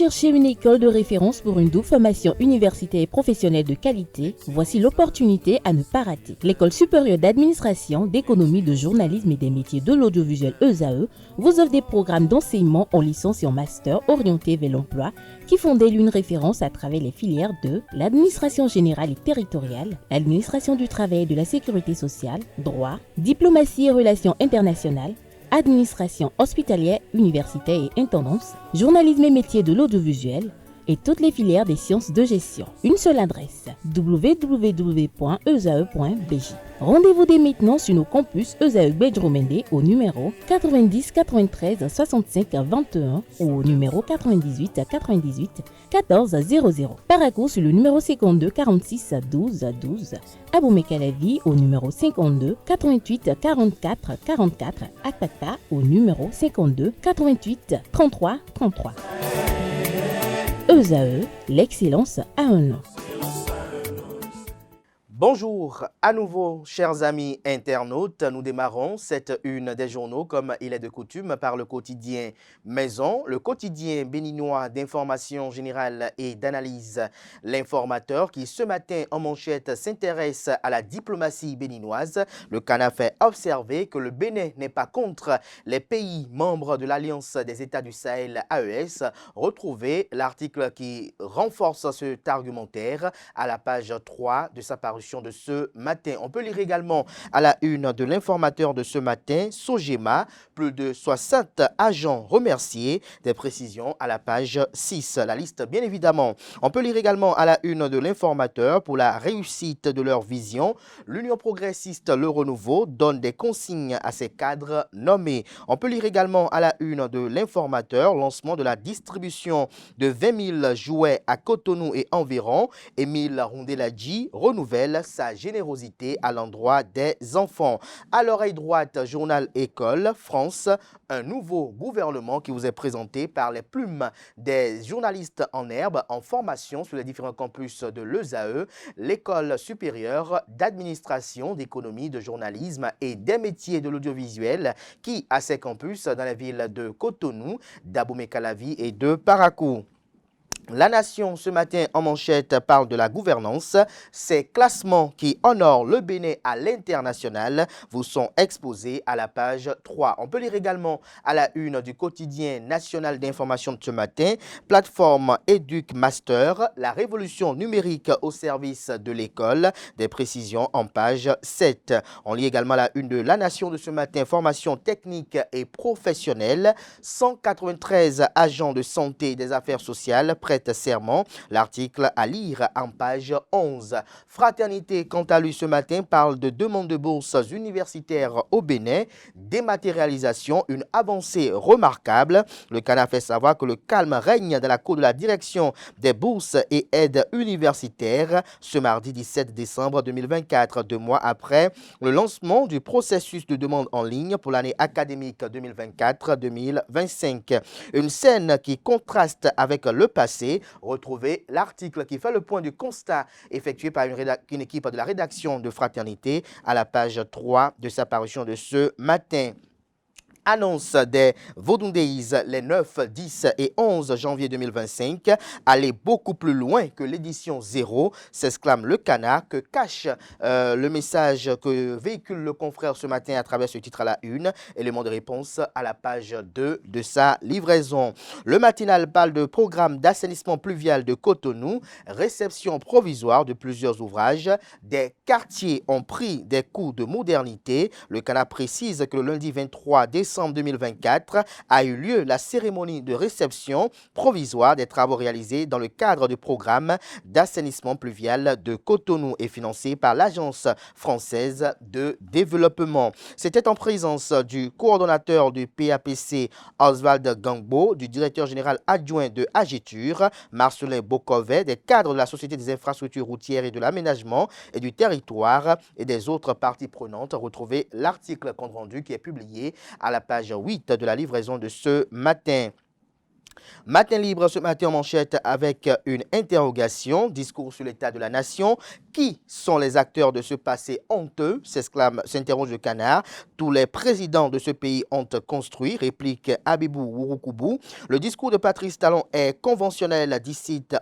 cherchez une école de référence pour une double formation universitaire et professionnelle de qualité? Voici l'opportunité à ne pas rater. L'École supérieure d'administration, d'économie, de journalisme et des métiers de l'audiovisuel ESAE vous offre des programmes d'enseignement en licence et en master orientés vers l'emploi qui font d'elle une référence à travers les filières de l'administration générale et territoriale, l'administration du travail et de la sécurité sociale, droit, diplomatie et relations internationales, administration hospitalière, universitaire et intendance, journalisme et métiers de l'audiovisuel et toutes les filières des sciences de gestion. Une seule adresse, www.esae.bj. Rendez-vous dès maintenant sur nos campus ESAE Bedjromende au numéro 90 93 65 21 ou au numéro 98 98 14 00. Paracourt sur le numéro 52 46 12 12. Aboumé-Calavi au numéro 52 88 44 44. Akpaka au numéro 52 88 33 33. ESAE, l'excellence a un nom. Bonjour à nouveau, chers amis internautes. Nous démarrons cette une des journaux comme il est de coutume par le quotidien Maison, le quotidien béninois d'information générale et d'analyse. L'informateur qui ce matin en manchette s'intéresse à la diplomatie béninoise. Le CANA fait observer que le Bénin n'est pas contre les pays membres de l'Alliance des États du Sahel AES. Retrouvez l'article qui renforce cet argumentaire à la page 3 de sa parution de ce matin. On peut lire également à la une de l'informateur de ce matin, Sogema, plus de 60 agents remerciés, des précisions à la page 6. La liste, bien évidemment. On peut lire également à la une de l'informateur pour la réussite de leur vision. L'Union progressiste Le Renouveau donne des consignes à ses cadres nommés. On peut lire également à la une de l'informateur, lancement de la distribution de 20 000 jouets à Cotonou et environ. Émile Rondeladji renouvelle sa générosité à l'endroit des enfants. À l'oreille droite, journal École, France, un nouveau gouvernement qui vous est présenté par les plumes des journalistes en herbe en formation sur les différents campus de l'ESAE, l'école supérieure d'administration, d'économie, de journalisme et des métiers de l'audiovisuel qui a ses campus dans les villes de Cotonou, d'Abomey-Calavi et de Paracourt. La Nation, ce matin, en manchette, parle de la gouvernance. Ces classements qui honorent le Bénin à l'international vous sont exposés à la page 3. On peut lire également à la une du quotidien national d'information de ce matin, plateforme Educ Master, la révolution numérique au service de l'école. Des précisions en page 7. On lit également à la une de La Nation de ce matin, formation technique et professionnelle. 193 agents de santé et des affaires sociales prêtent serment. L'article à lire en page 11. Fraternité, quant à lui, ce matin, parle de demande de bourses universitaires au Bénin, dématérialisation, une avancée remarquable. Le CANA fait savoir que le calme règne dans la cour de la direction des bourses et aides universitaires ce mardi 17 décembre 2024, 2 mois après le lancement du processus de demande en ligne pour l'année académique 2024-2025. Une scène qui contraste avec le passé. Retrouvez l'article qui fait le point du constat effectué par une équipe de la rédaction de Fraternité à la page 3 de sa parution de ce matin. Annonce des Vodun Days les 9, 10 et 11 janvier 2025. Aller beaucoup plus loin que l'édition 0, s'exclame le CANA, que cache le message que véhicule le confrère ce matin à travers ce titre à la une. Élément de réponse à la page 2 de sa livraison. Le matinal parle de programme d'assainissement pluvial de Cotonou, réception provisoire de plusieurs ouvrages. Des quartiers ont pris des coups de modernité. Le CANA précise que le lundi 23 décembre 2024 a eu lieu la cérémonie de réception provisoire des travaux réalisés dans le cadre du programme d'assainissement pluvial de Cotonou et financé par l'Agence française de développement. C'était en présence du coordonnateur du PAPC Oswald Gangbo, du directeur général adjoint de Agetur, Marcelin Bokovet, des cadres de la Société des infrastructures routières et de l'aménagement et du territoire et des autres parties prenantes. Retrouvez l'article compte rendu qui est publié à la page 8 de la livraison de ce matin. Matin libre ce matin en manchette avec une interrogation, discours sur l'état de la nation. Qui sont les acteurs de ce passé honteux? S'interroge le Canard. Tous les présidents de ce pays ont construit, réplique Abibou Wurukubu. Le discours de Patrice Talon est conventionnel, dit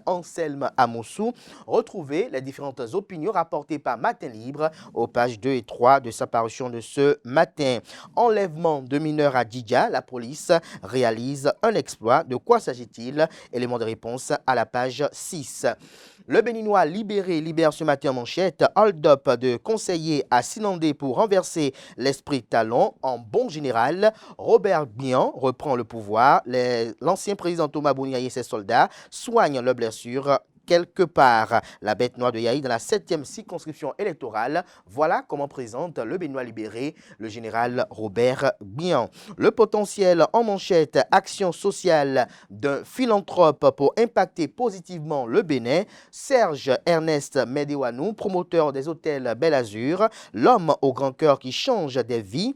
Anselme Amoussou. Retrouvez les différentes opinions rapportées par Matin Libre aux pages 2 et 3 de sa parution de ce matin. Enlèvement de mineurs à Djidja, la police réalise un exploit. De quoi s'agit-il? Élément de réponse à la page 6. Le Béninois libéré libère ce matin en manchette. Hold-up de conseiller à Sinandé pour renverser l'esprit Talon. En bon général, Robert Bian reprend le pouvoir. L'ancien président Thomas Bouniaï et ses soldats soignent leurs blessures quelque part. La bête noire de Yaï dans la 7e circonscription électorale. Voilà comment présente le Béninois libéré, le général Robert Bian. Le potentiel en manchette, action sociale d'un philanthrope pour impacter positivement le Bénin. Serge Ernest Medewanou, promoteur des hôtels Bel Azur, l'homme au grand cœur qui change des vies.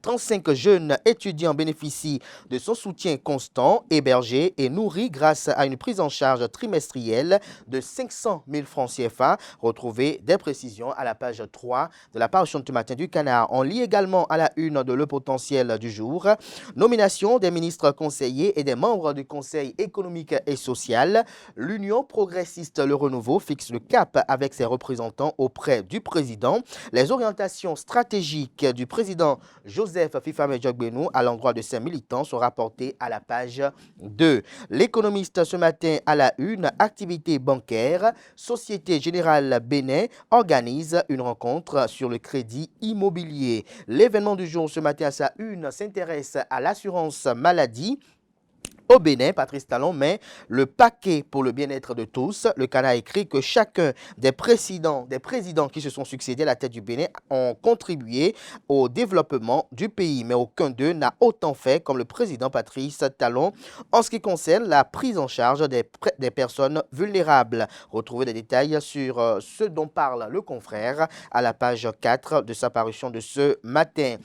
35 jeunes étudiants bénéficient de son soutien constant, hébergés et nourris grâce à une prise en charge trimestrielle de 500 000 francs CFA. Retrouvez des précisions à la page 3 de la parution de ce matin du Canard. On lit également à la une de Le Potentiel du jour. Nomination des ministres conseillers et des membres du Conseil économique et social. L'Union progressiste Le Renouveau fixe le cap avec ses représentants auprès du président. Les orientations stratégiques du président Joseph Fifame Djogbenou à l'endroit de ses militants sont rapportés à la page 2. L'économiste ce matin à la une, activité bancaire, Société Générale Bénin organise une rencontre sur le crédit immobilier. L'événement du jour ce matin à sa une s'intéresse à l'assurance maladie. Au Bénin, Patrice Talon met le paquet pour le bien-être de tous. Le Canard écrit que chacun des présidents qui se sont succédés à la tête du Bénin ont contribué au développement du pays, mais aucun d'eux n'a autant fait comme le président Patrice Talon en ce qui concerne la prise en charge des personnes vulnérables. Retrouvez des détails sur ce dont parle le confrère à la page 4 de sa parution de ce matin.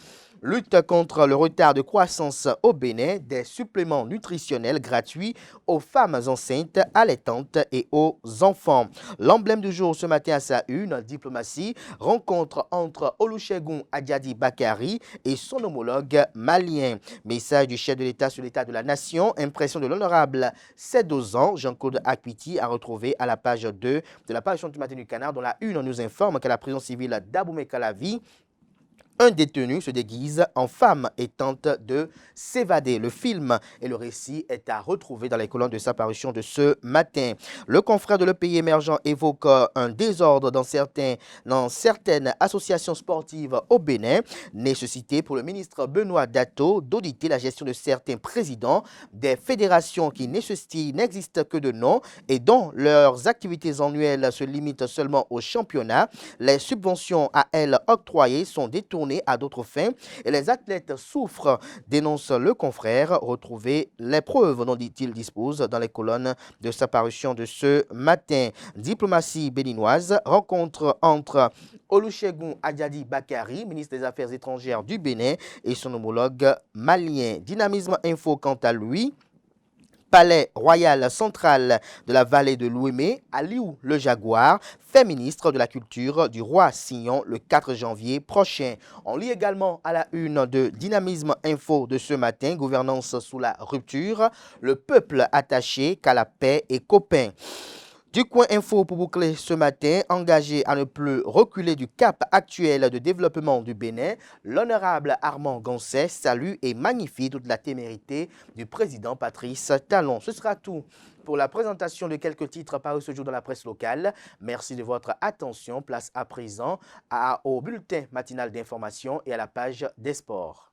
Lutte contre le retard de croissance au Bénin, des suppléments nutritionnels gratuits aux femmes enceintes, allaitantes et aux enfants. L'emblème du jour ce matin à sa une, diplomatie, rencontre entre Olusegun Adiadi Bakari et son homologue malien. Message du chef de l'État sur l'état de la nation, impression de l'honorable Sédozan, Jean-Claude Akpiti, à retrouver à la page 2 de la parution du matin du Canard, dont la une nous informe que la prison civile d'Aboumé Calavi, un détenu se déguise en femme et tente de s'évader. Le film et le récit est à retrouver dans les colonnes de sa parution de ce matin. Le confrère de Le Pays émergent évoque un désordre dans certaines associations sportives au Bénin. Nécessité pour le ministre Benoît Dato d'auditer la gestion de certains présidents des fédérations qui n'existent que de nom et dont leurs activités annuelles se limitent seulement au championnat. Les subventions à elles octroyées sont détournées à d'autres fins et les athlètes souffrent, dénonce le confrère. Retrouvez les preuves dont il dispose dans les colonnes de sa parution de ce matin. Diplomatie béninoise, rencontre entre Olusegun Adiadi Bakari, ministre des Affaires étrangères du Bénin, et son homologue malien. Dynamisme Info quant à lui. Palais royal central de la vallée de l'Ouémé, Aliou le Jaguar, fait ministre de la Culture du roi Signon le 4 janvier prochain. On lit également à la une de Dynamisme Info de ce matin, gouvernance sous la rupture, le peuple attaché qu'à la paix et copain. Du coin info pour boucler ce matin, engagé à ne plus reculer du cap actuel de développement du Bénin, l'honorable Armand Goncet salue et magnifie toute la témérité du président Patrice Talon. Ce sera tout pour la présentation de quelques titres parus ce jour dans la presse locale. Merci de votre attention. Place à présent au bulletin matinal d'information et à la page des sports.